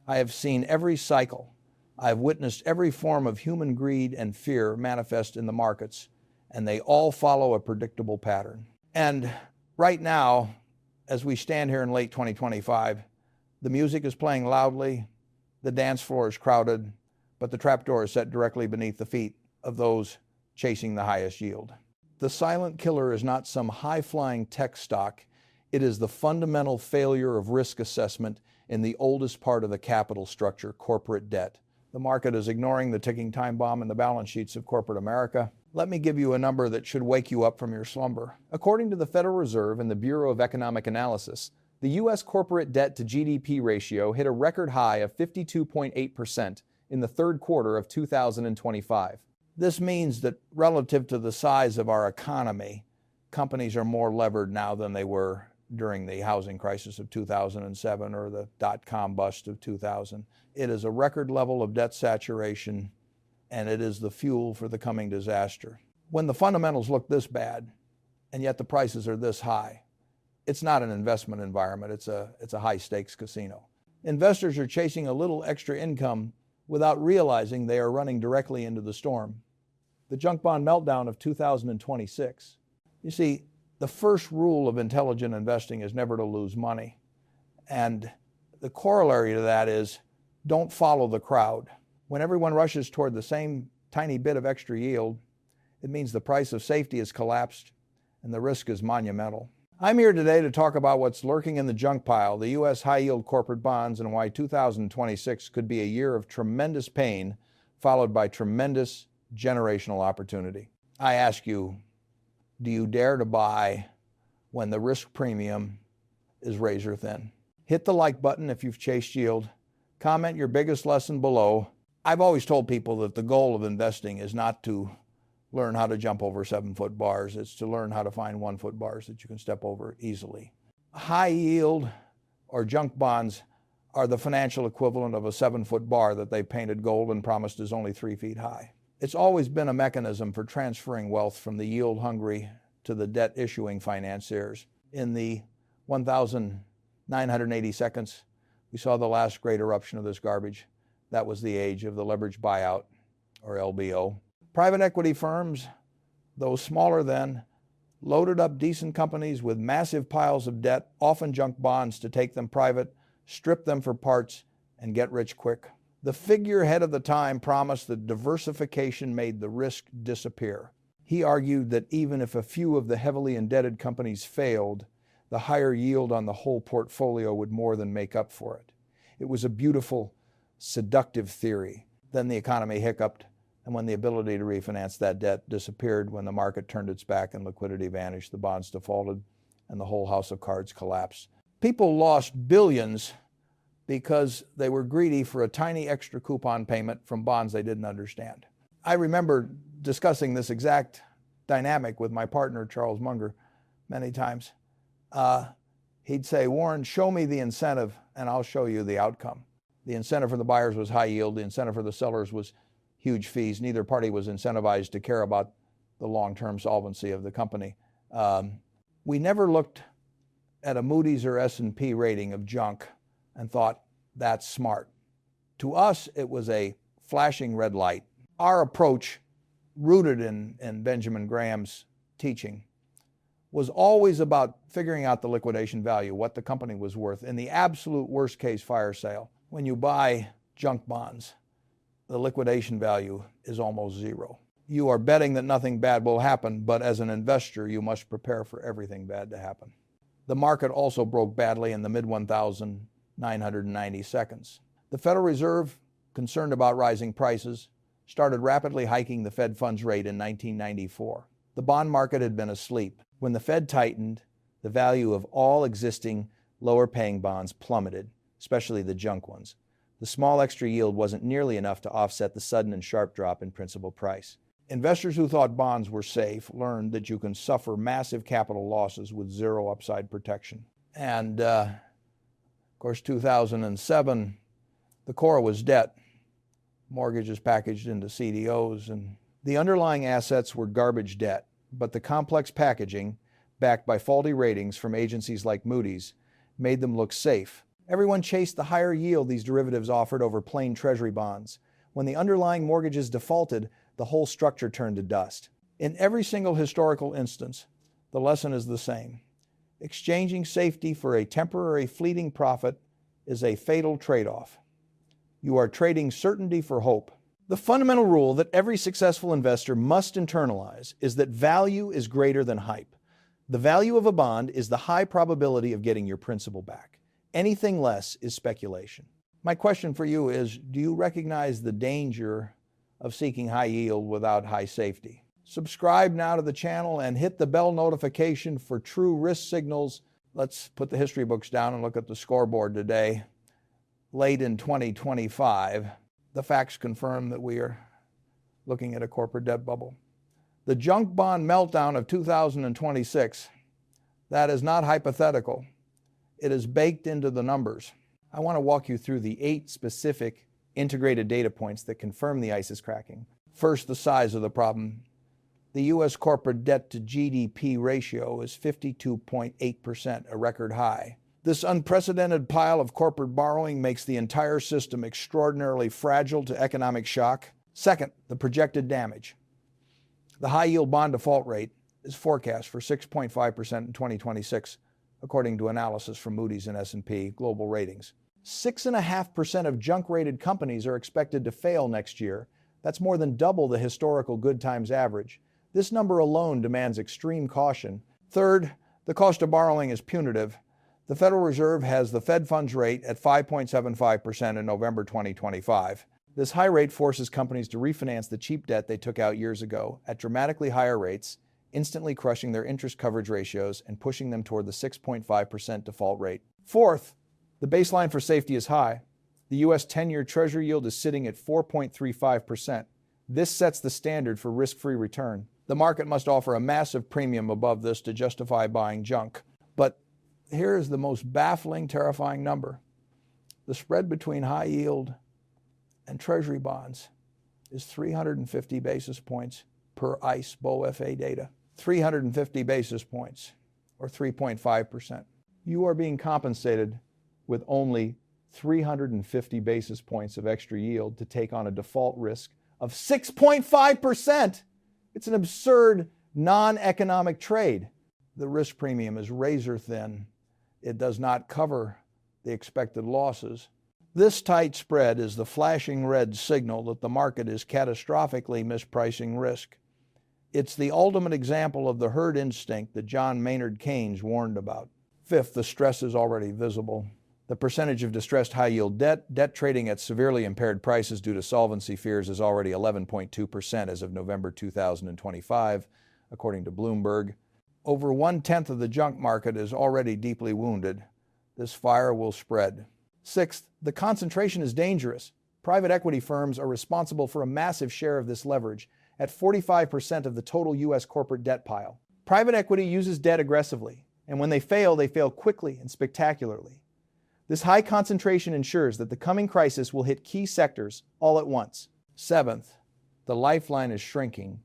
I have seen every cycle. I have witnessed every form of human greed and fear manifest in the markets, and they all follow a predictable pattern. And right now, as we stand here in late 2025, the music is playing loudly, the dance floor is crowded, but the trapdoor is set directly beneath the feet of those chasing the highest yield. The silent killer is not some high-flying tech stock. It is the fundamental failure of risk assessment in the oldest part of the capital structure, corporate debt. The market is ignoring the ticking time bomb in the balance sheets of corporate America. Let me give you a number that should wake you up from your slumber. According to the Federal Reserve and the Bureau of Economic Analysis, the U.S. corporate debt to GDP ratio hit a record high of 52.8% in the third quarter of 2025. This means that relative to the size of our economy, companies are more levered now than they were during the housing crisis of 2007 or the dot-com bust of 2000. It is a record level of debt saturation, and it is the fuel for the coming disaster. When the fundamentals look this bad, and yet the prices are this high, it's not an investment environment, it's a high-stakes casino. Investors are chasing a little extra income without realizing they are running directly into the storm. The junk bond meltdown of 2026. You see, the first rule of intelligent investing is never to lose money. And the corollary to that is don't follow the crowd. When everyone rushes toward the same tiny bit of extra yield, it means the price of safety has collapsed and the risk is monumental. I'm here today to talk about what's lurking in the junk pile, the U.S. high-yield corporate bonds, and why 2026 could be a year of tremendous pain followed by tremendous generational opportunity. I ask you, do you dare to buy when the risk premium is razor thin? Hit the like button if you've chased yield. Comment your biggest lesson below. I've always told people that the goal of investing is not to learn how to jump over 7-foot bars. It's to learn how to find 1-foot bars that you can step over easily. High yield or junk bonds are the financial equivalent of a 7-foot bar that they painted gold and promised is only 3 feet high. It's always been a mechanism for transferring wealth from the yield-hungry to the debt-issuing financiers. In the 1,980 seconds, we saw the last great eruption of this garbage. That was the age of the leveraged buyout, or LBO. Private equity firms, though smaller then, loaded up decent companies with massive piles of debt, often junk bonds, to take them private, strip them for parts, and get rich quick. The figurehead of the time promised that diversification made the risk disappear. He argued that even if a few of the heavily indebted companies failed, the higher yield on the whole portfolio would more than make up for it. It was a beautiful, seductive theory. Then the economy hiccuped, and when the ability to refinance that debt disappeared, when the market turned its back and liquidity vanished, the bonds defaulted, and the whole house of cards collapsed. People lost billions because they were greedy for a tiny extra coupon payment from bonds they didn't understand. I remember discussing this exact dynamic with my partner, Charles Munger, many times. He'd say, Warren, show me the incentive and I'll show you the outcome. The incentive for the buyers was high yield. The incentive for the sellers was huge fees. Neither party was incentivized to care about the long-term solvency of the company. We never looked at a Moody's or S&P rating of junk and thought, that's smart. To us, it was a flashing red light. Our approach, rooted in Benjamin Graham's teaching, was always about figuring out the liquidation value, what the company was worth. In the absolute worst case fire sale, when you buy junk bonds, the liquidation value is almost zero. You are betting that nothing bad will happen, but as an investor, you must prepare for everything bad to happen. The market also broke badly in the mid-1,990 seconds. The Federal Reserve, concerned about rising prices, started rapidly hiking the Fed funds rate in 1994. The bond market had been asleep. When the Fed tightened, the value of all existing lower-paying bonds plummeted, especially the junk ones. The small extra yield wasn't nearly enough to offset the sudden and sharp drop in principal price. Investors who thought bonds were safe learned that you can suffer massive capital losses with zero upside protection. And, of course, 2007, the core was debt. Mortgages packaged into CDOs, and the underlying assets were garbage debt. But the complex packaging, backed by faulty ratings from agencies like Moody's, made them look safe. Everyone chased the higher yield these derivatives offered over plain treasury bonds. When the underlying mortgages defaulted, the whole structure turned to dust. In every single historical instance, the lesson is the same. Exchanging safety for a temporary fleeting profit is a fatal trade-off. You are trading certainty for hope. The fundamental rule that every successful investor must internalize is that value is greater than hype. The value of a bond is the high probability of getting your principal back. Anything less is speculation. My question for you is, do you recognize the danger of seeking high yield without high safety? Subscribe now to the channel and hit the bell notification for true risk signals. Let's put the history books down and look at the scoreboard today. Late in 2025, the facts confirm that we are looking at a corporate debt bubble. The junk bond meltdown of 2026, that is not hypothetical. It is baked into the numbers. I want to walk you through the 8 specific integrated data points that confirm the ice is cracking. First, the size of the problem. The U.S. corporate debt to GDP ratio is 52.8%, a record high. This unprecedented pile of corporate borrowing makes the entire system extraordinarily fragile to economic shock. Second, the projected damage. The high-yield bond default rate is forecast for 6.5% in 2026, according to analysis from Moody's and S&P Global Ratings. 6.5% of junk-rated companies are expected to fail next year. That's more than double the historical good times average. This number alone demands extreme caution. Third, the cost of borrowing is punitive. The Federal Reserve has the Fed funds rate at 5.75% in November 2025. This high rate forces companies to refinance the cheap debt they took out years ago at dramatically higher rates, instantly crushing their interest coverage ratios and pushing them toward the 6.5% default rate. Fourth, the baseline for safety is high. The U.S. 10-year Treasury yield is sitting at 4.35%. This sets the standard for risk-free return. The market must offer a massive premium above this to justify buying junk. But here is the most baffling, terrifying number. The spread between high yield and Treasury bonds is 350 basis points per ICE BOFA data. 350 basis points, or 3.5%. You are being compensated with only 350 basis points of extra yield to take on a default risk of 6.5%. It's an absurd, non-economic trade. The risk premium is razor thin. It does not cover the expected losses. This tight spread is the flashing red signal that the market is catastrophically mispricing risk. It's the ultimate example of the herd instinct that John Maynard Keynes warned about. Fifth, the stress is already visible. The percentage of distressed high-yield debt trading at severely impaired prices due to solvency fears is already 11.2% as of November 2025, according to Bloomberg. Over 1/10 of the junk market is already deeply wounded. This fire will spread. Sixth, the concentration is dangerous. Private equity firms are responsible for a massive share of this leverage, at 45% of the total U.S. corporate debt pile. Private equity uses debt aggressively, and when they fail quickly and spectacularly. This high concentration ensures that the coming crisis will hit key sectors all at once. Seventh, the lifeline is shrinking.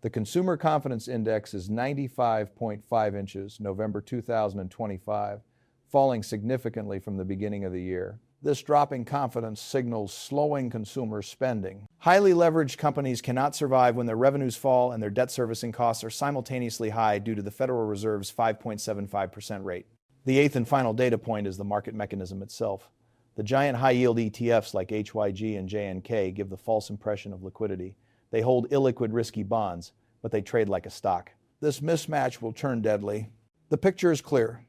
The Consumer Confidence Index is 95.5 inches, November 2025, falling significantly from the beginning of the year. This drop in confidence signals slowing consumer spending. Highly leveraged companies cannot survive when their revenues fall and their debt servicing costs are simultaneously high due to the Federal Reserve's 5.75% rate. The eighth and final data point is the market mechanism itself. The giant high-yield ETFs like HYG and JNK give the false impression of liquidity. They hold illiquid risky bonds, but they trade like a stock. This mismatch will turn deadly. The picture is clear.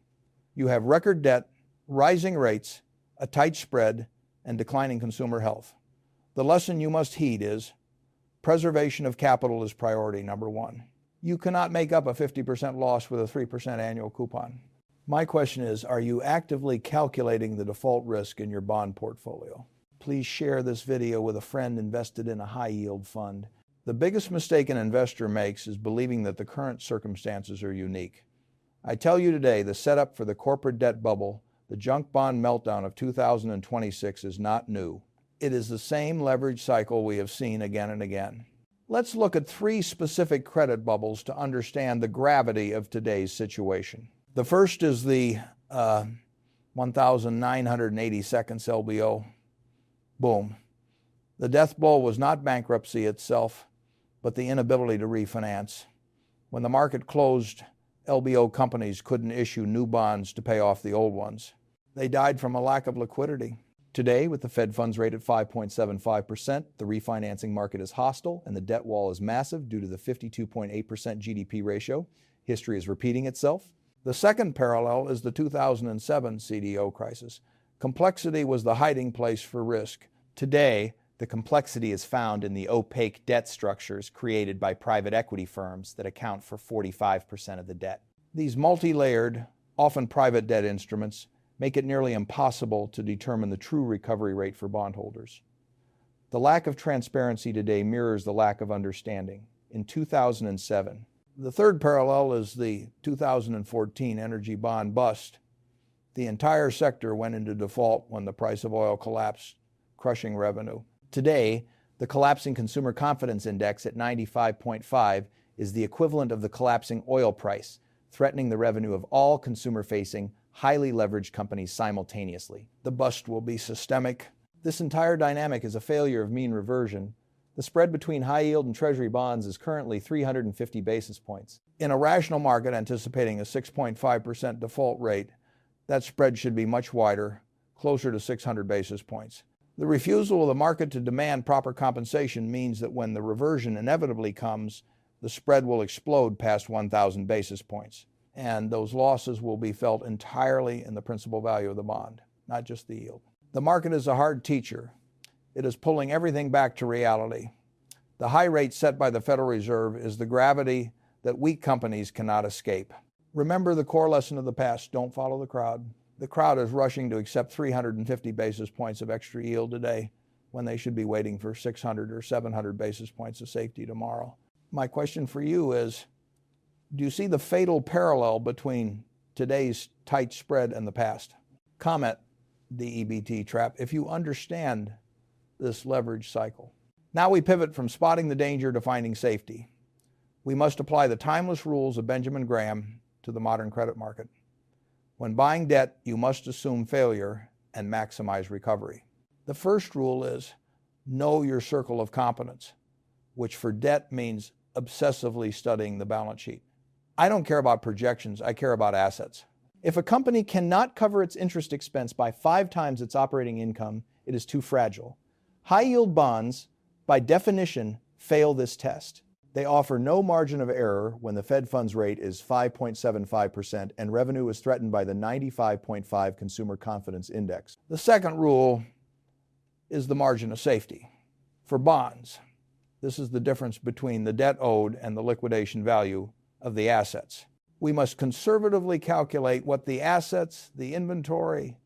You have record debt, rising rates, a tight spread, and declining consumer health. The lesson you must heed is preservation of capital is priority number one. You cannot make up a 50% loss with a 3% annual coupon. My question is, are you actively calculating the default risk in your bond portfolio? Please share this video with a friend invested in a high-yield fund. The biggest mistake an investor makes is believing that the current circumstances are unique. I tell you today, the setup for the corporate debt bubble, the junk bond meltdown of 2026, is not new. It is the same leverage cycle we have seen again and again. Let's look at 3 specific credit bubbles to understand the gravity of today's situation. The first is the 1,980 seconds LBO. Boom. The death blow was not bankruptcy itself, but the inability to refinance. When the market closed, LBO companies couldn't issue new bonds to pay off the old ones. They died from a lack of liquidity. Today, with the Fed funds rate at 5.75%, the refinancing market is hostile and the debt wall is massive due to the 52.8% GDP ratio. History is repeating itself. The second parallel is the 2007 CDO crisis. Complexity was the hiding place for risk. Today, the complexity is found in the opaque debt structures created by private equity firms that account for 45% of the debt. These multi-layered, often private debt instruments make it nearly impossible to determine the true recovery rate for bondholders. The lack of transparency today mirrors the lack of understanding. In 2007, the third parallel is the 2014 energy bond bust. The entire sector went into default when the price of oil collapsed, crushing revenue. Today, the collapsing consumer confidence index at 95.5 is the equivalent of the collapsing oil price, threatening the revenue of all consumer-facing, highly leveraged companies simultaneously. The bust will be systemic. This entire dynamic is a failure of mean reversion. The spread between high yield and treasury bonds is currently 350 basis points. In a rational market anticipating a 6.5% default rate, that spread should be much wider, closer to 600 basis points. The refusal of the market to demand proper compensation means that when the reversion inevitably comes, the spread will explode past 1,000 basis points. And those losses will be felt entirely in the principal value of the bond, not just the yield. The market is a hard teacher. It is pulling everything back to reality. The high rate set by the Federal Reserve is the gravity that weak companies cannot escape. Remember the core lesson of the past: don't follow the crowd. The crowd is rushing to accept 350 basis points of extra yield today when they should be waiting for 600 or 700 basis points of safety tomorrow. My question for you is, do you see the fatal parallel between today's tight spread and the past? Comment the EBT trap if you understand this leverage cycle. Now we pivot from spotting the danger to finding safety. We must apply the timeless rules of Benjamin Graham to the modern credit market. When buying debt, you must assume failure and maximize recovery. The first rule is know your circle of competence, which for debt means obsessively studying the balance sheet. I don't care about projections, I care about assets. If a company cannot cover its interest expense by 5 times its operating income, it is too fragile. High-yield bonds, by definition, fail this test. They offer no margin of error when the Fed funds rate is 5.75% and revenue is threatened by the 95.5 Consumer Confidence Index. The second rule is the margin of safety. For bonds, this is the difference between the debt owed and the liquidation value of the assets. We must conservatively calculate what the assets, the inventory,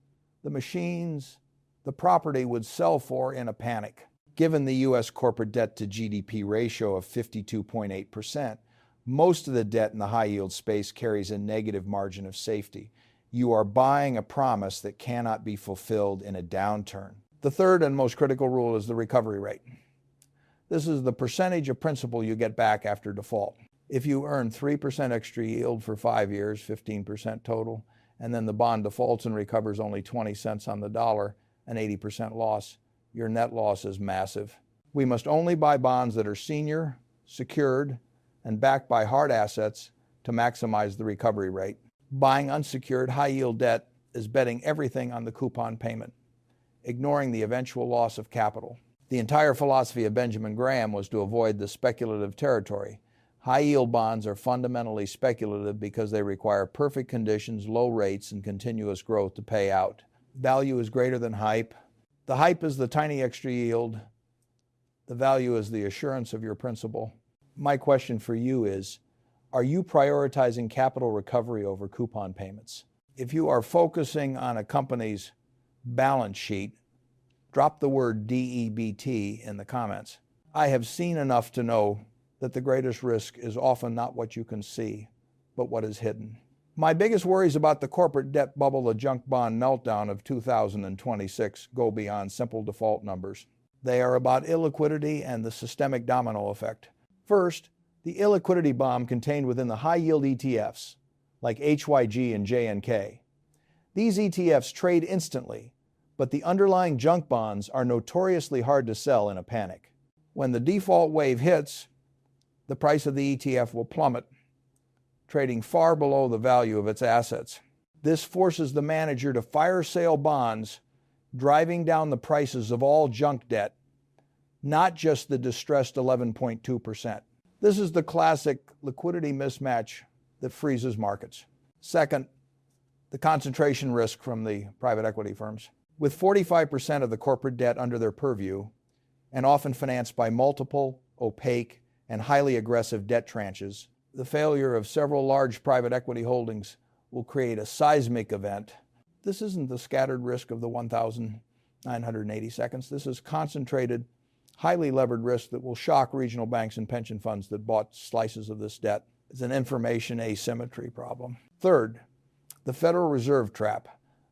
the machines, the property would sell for in a panic. Given the U.S. corporate debt to GDP ratio of 52.8%, most of the debt in the high-yield space carries a negative margin of safety. You are buying a promise that cannot be fulfilled in a downturn. The third and most critical rule is the recovery rate. This is the percentage of principal you get back after default. If you earn 3% extra yield for 5 years, 15% total, and then the bond defaults and recovers only 20 cents on the dollar, an 80% loss, your net loss is massive. We must only buy bonds that are senior, secured, and backed by hard assets to maximize the recovery rate. Buying unsecured high-yield debt is betting everything on the coupon payment, ignoring the eventual loss of capital. The entire philosophy of Benjamin Graham was to avoid the speculative territory. High-yield bonds are fundamentally speculative because they require perfect conditions, low rates, and continuous growth to pay out. Value is greater than hype. The hype is the tiny extra yield. The value is the assurance of your principal. My question for you is, are you prioritizing capital recovery over coupon payments? If you are focusing on a company's balance sheet, drop the word DEBT in the comments. I have seen enough to know that the greatest risk is often not what you can see, but what is hidden. My biggest worries about the corporate debt bubble, the junk bond meltdown of 2026, go beyond simple default numbers. They are about illiquidity and the systemic domino effect. First, the illiquidity bomb contained within the high-yield ETFs, like HYG and JNK. These ETFs trade instantly, but the underlying junk bonds are notoriously hard to sell in a panic. When the default wave hits, the price of the ETF will plummet, trading far below the value of its assets. This forces the manager to fire sale bonds, driving down the prices of all junk debt, not just the distressed 11.2%. This is the classic liquidity mismatch that freezes markets. Second, the concentration risk from the private equity firms. With 45% of the corporate debt under their purview, and often financed by multiple, opaque, and highly aggressive debt tranches, the failure of several large private equity holdings will create a seismic event. This isn't the scattered risk of the 1,980 seconds. This is concentrated, highly levered risk that will shock regional banks and pension funds that bought slices of this debt. It's an information asymmetry problem. Third, the Federal Reserve trap.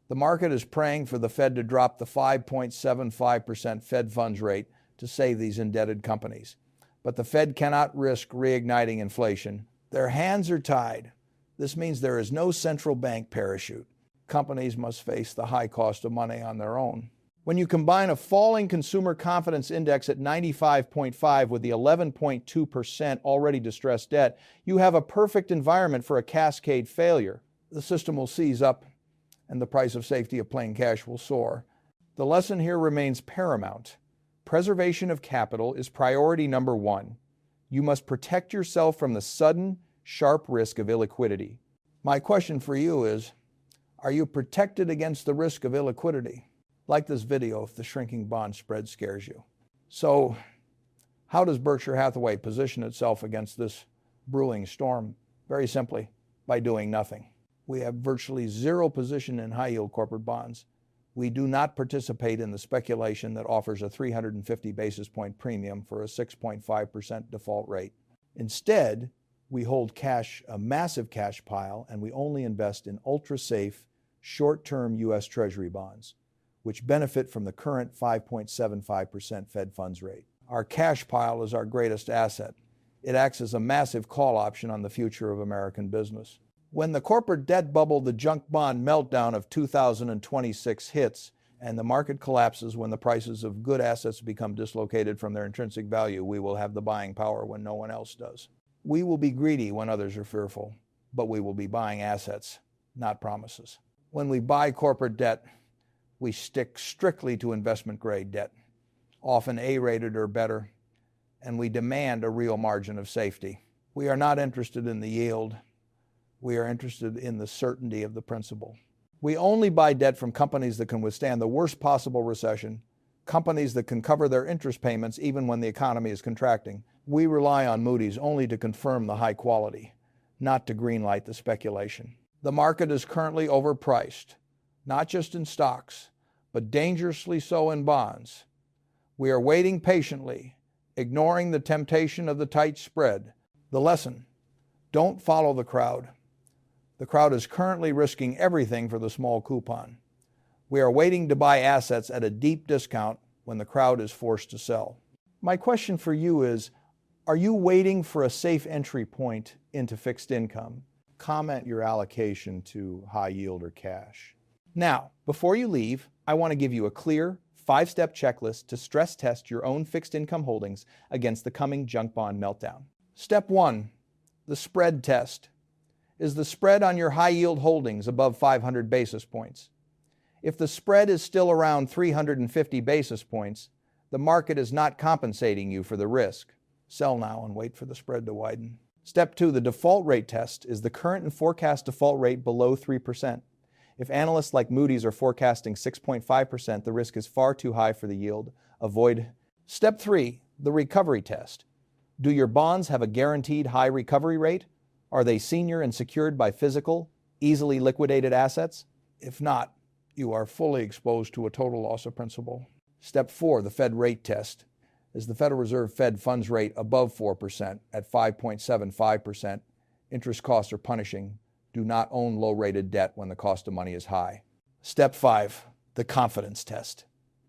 The market is praying for the Fed to drop the 5.75% Fed funds rate to save these indebted companies. But the Fed cannot risk reigniting inflation. Their hands are tied. This means there is no central bank parachute. Companies must face the high cost of money on their own. When you combine a falling consumer confidence index at 95.5 with the 11.2% already distressed debt, you have a perfect environment for a cascade failure. The system will seize up and the price of safety of plain cash will soar. The lesson here remains paramount. Preservation of capital is priority number one. You must protect yourself from the sudden, sharp risk of illiquidity. My question for you is, are you protected against the risk of illiquidity? Like this video if the shrinking bond spread scares you. So, how does Berkshire Hathaway position itself against this brewing storm? Very simply, by doing nothing. We have virtually zero position in high-yield corporate bonds. We do not participate in the speculation that offers a 350 basis point premium for a 6.5% default rate. Instead, we hold cash, a massive cash pile, and we only invest in ultra-safe, short-term U.S. Treasury bonds, which benefit from the current 5.75% Fed funds rate. Our cash pile is our greatest asset. It acts as a massive call option on the future of American business. When the corporate debt bubble, the junk bond meltdown of 2026 hits, and the market collapses when the prices of good assets become dislocated from their intrinsic value, we will have the buying power when no one else does. We will be greedy when others are fearful, but we will be buying assets, not promises. When we buy corporate debt, we stick strictly to investment-grade debt, often A-rated or better, and we demand a real margin of safety. We are not interested in the yield. We are interested in the certainty of the principal. We only buy debt from companies that can withstand the worst possible recession, companies that can cover their interest payments even when the economy is contracting. We rely on Moody's only to confirm the high quality, not to greenlight the speculation. The market is currently overpriced, not just in stocks, but dangerously so in bonds. We are waiting patiently, ignoring the temptation of the tight spread. The lesson: don't follow the crowd. The crowd is currently risking everything for the small coupon. We are waiting to buy assets at a deep discount when the crowd is forced to sell. My question for you is, are you waiting for a safe entry point into fixed income? Comment your allocation to high yield or cash. Now, before you leave, I want to give you a clear, 5-step checklist to stress test your own fixed income holdings against the coming junk bond meltdown. Step 1, the spread test. Is the spread on your high-yield holdings above 500 basis points? If the spread is still around 350 basis points, the market is not compensating you for the risk. Sell now and wait for the spread to widen. Step 2, the default rate test. Is the current and forecast default rate below 3%? If analysts like Moody's are forecasting 6.5%, the risk is far too high for the yield. Avoid. Step 3, the recovery test. Do your bonds have a guaranteed high recovery rate? Are they senior and secured by physical, easily liquidated assets? If not, you are fully exposed to a total loss of principal. Step 4, the Fed rate test. Is the Federal Reserve Fed funds rate above 4% at 5.75%? Interest costs are punishing. Do not own low-rated debt when the cost of money is high. Step 5, the confidence test.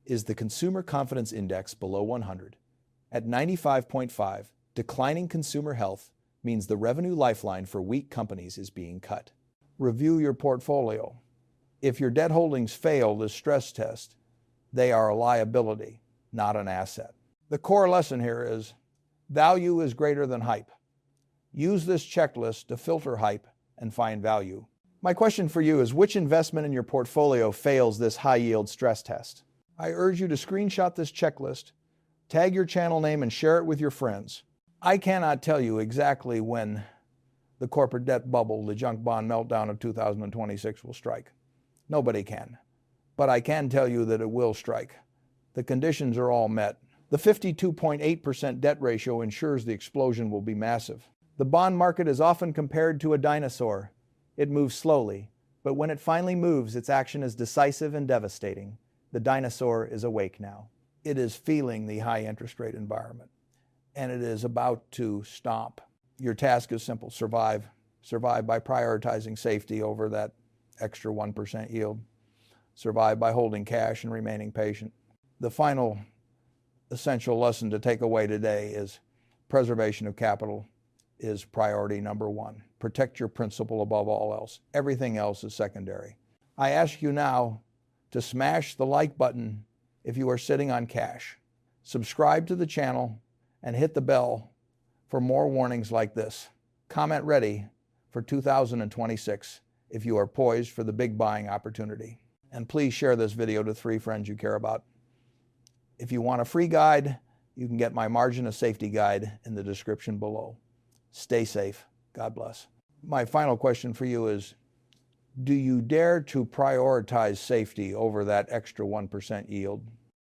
Is the Consumer Confidence Index below 100? At 95.5, declining consumer health means the revenue lifeline for weak companies is being cut. Review your portfolio. If your debt holdings fail this stress test, they are a liability, not an asset. The core lesson here is value is greater than hype. Use this checklist to filter hype and find value. My question for you is, which investment in your portfolio fails this high-yield stress test? I urge you to screenshot this checklist, tag your channel name, and share it with your friends. I cannot tell you exactly when the corporate debt bubble, the junk bond meltdown of 2026 will strike. Nobody can. But I can tell you that it will strike. The conditions are all met. The 52.8% debt ratio ensures the explosion will be massive. The bond market is often compared to a dinosaur. It moves slowly, but when it finally moves, its action is decisive and devastating. The dinosaur is awake now. It is feeling the high interest rate environment, and it is about to stomp. Your task is simple: survive. Survive by prioritizing safety over that extra 1% yield. Survive by holding cash and remaining patient. The final essential lesson to take away today is preservation of capital is priority number one. Protect your principal above all else. Everything else is secondary. I ask you now to smash the like button if you are sitting on cash. Subscribe to the channel and hit the bell for more warnings like this. Comment ready for 2026 if you are poised for the big buying opportunity. And please share this video to 3 friends you care about. If you want a free guide, you can get my margin of safety guide in the description below. Stay safe. God bless. My final question for you is, do you dare to prioritize safety over that extra 1% yield?